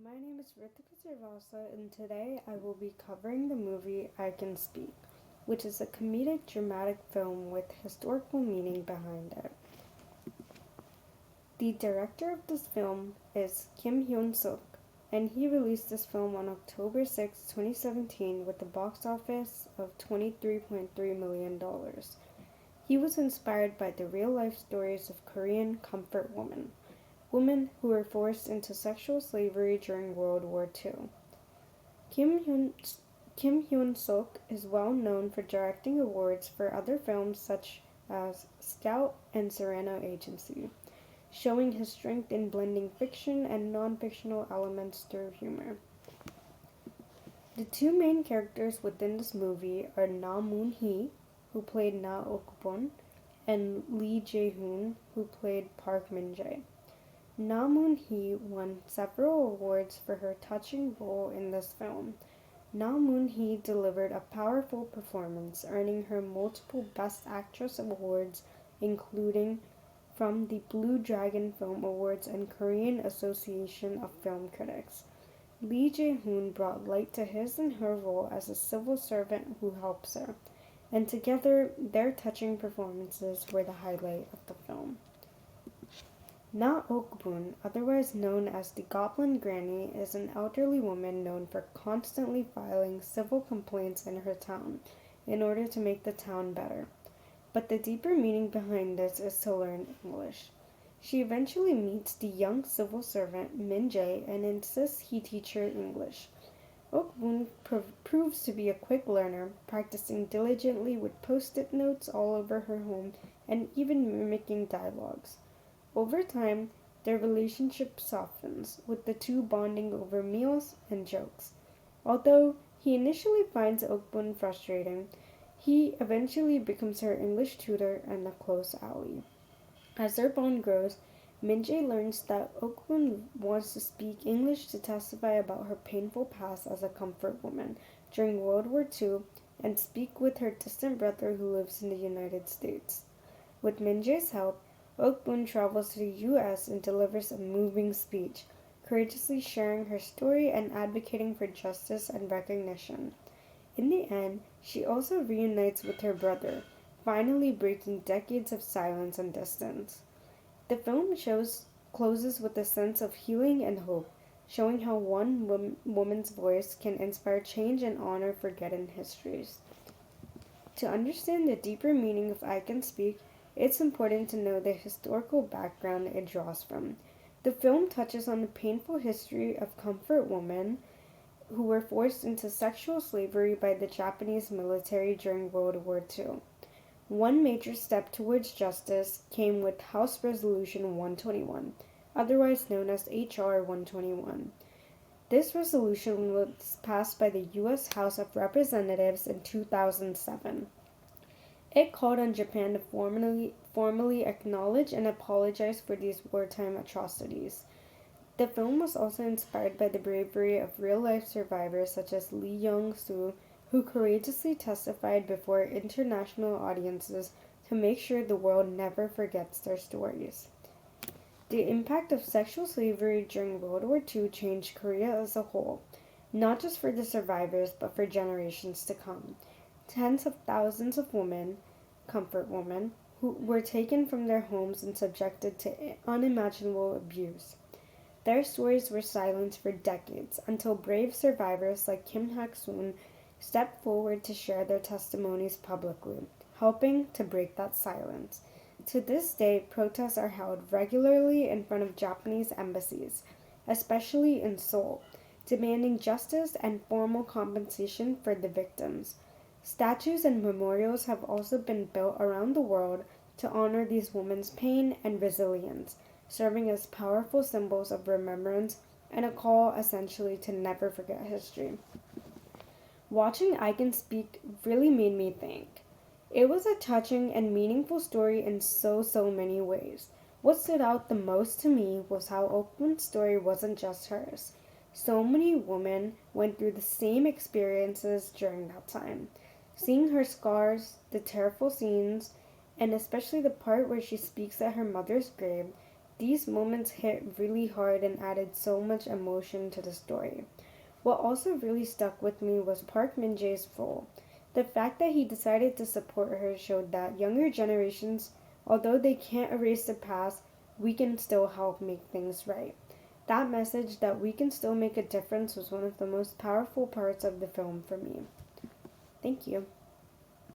my name is Ritika Srivastava, and today I will be covering the movie I Can Speak, which is a comedic dramatic film with historical meaning behind it. The director of this film is Kim Hyun Suk, and he released this film on October 6, 2017, with a box office of $23.3 million. He was inspired by the real life stories of Korean comfort women who were forced into sexual slavery during World War II. Kim Hyun Kim Hyun Suk is well known for directing awards for other films such as Scout and Serrano Agency, showing his strength in blending fiction and non-fictional elements through humor. The two main characters within this movie are Na Moon Hee, who played Na Ok-bun, and Lee Jae-hoon, who played Park Min-jae. Na Moon Hee won several awards for her touching role in this film. Na Moon Hee delivered a powerful performance, earning her multiple Best Actress awards, including from the Blue Dragon Film Awards and Korean Association of Film Critics. Lee Jae-hoon brought light to his and her role as a civil servant who helps her, and together their touching performances were the highlight of the film. Na Ok-bun, otherwise known as the Goblin Granny, is an elderly woman known for constantly filing civil complaints in her town in order to make the town better. But the deeper meaning behind this is to learn English. She eventually meets the young civil servant Min-jae and insists he teach her English. Ok-bun proves to be a quick learner, practicing diligently with post-it notes all over her home and even mimicking dialogues. Over time, their relationship softens, with the two bonding over meals and jokes. Although he initially finds Ok-bun frustrating, he eventually becomes her English tutor and a close ally. As their bond grows, Min-jae learns that Ok-bun wants to speak English to testify about her painful past as a comfort woman during World War II and speak with her distant brother who lives in the United States. With Min-jae's help, Ok-bun travels to the U.S. and delivers a moving speech, courageously sharing her story and advocating for justice and recognition. In the end, she also reunites with her brother, finally breaking decades of silence and distance. The film closes with a sense of healing and hope, showing how one woman's voice can inspire change and honor forgotten histories. To understand the deeper meaning of I Can Speak, it's important to know the historical background it draws from. The film touches on the painful history of comfort women who were forced into sexual slavery by the Japanese military during World War II. One major step towards justice came with House Resolution 121, otherwise known as H.R. 121. This resolution was passed by the U.S. House of Representatives in 2007. It called on Japan to formally acknowledge and apologize for these wartime atrocities. The film was also inspired by the bravery of real-life survivors such as Lee Young-soo, who courageously testified before international audiences to make sure the world never forgets their stories. The impact of sexual slavery during World War II changed Korea as a whole, not just for the survivors but for generations to come. Tens of thousands of women, comfort women, who were taken from their homes and subjected to unimaginable abuse. Their stories were silenced for decades until brave survivors like Kim Hak-soon stepped forward to share their testimonies publicly, helping to break that silence. To this day, protests are held regularly in front of Japanese embassies, especially in Seoul, demanding justice and formal compensation for the victims. Statues and memorials have also been built around the world to honor these women's pain and resilience, serving as powerful symbols of remembrance and a call essentially to never forget history. Watching I Can Speak really made me think. It was a touching and meaningful story in so many ways. What stood out the most to me was how Ok-bun's story wasn't just hers. So many women went through the same experiences during that time. Seeing her scars, the tearful scenes, and especially the part where she speaks at her mother's grave, These moments hit really hard and added so much emotion to the story. What also really stuck with me was Park Min Jae's role. The fact that he decided to support her showed that younger generations, although they can't erase the past, we can still help make things right. That message that we can still make a difference was one of the most powerful parts of the film for me. Thank you.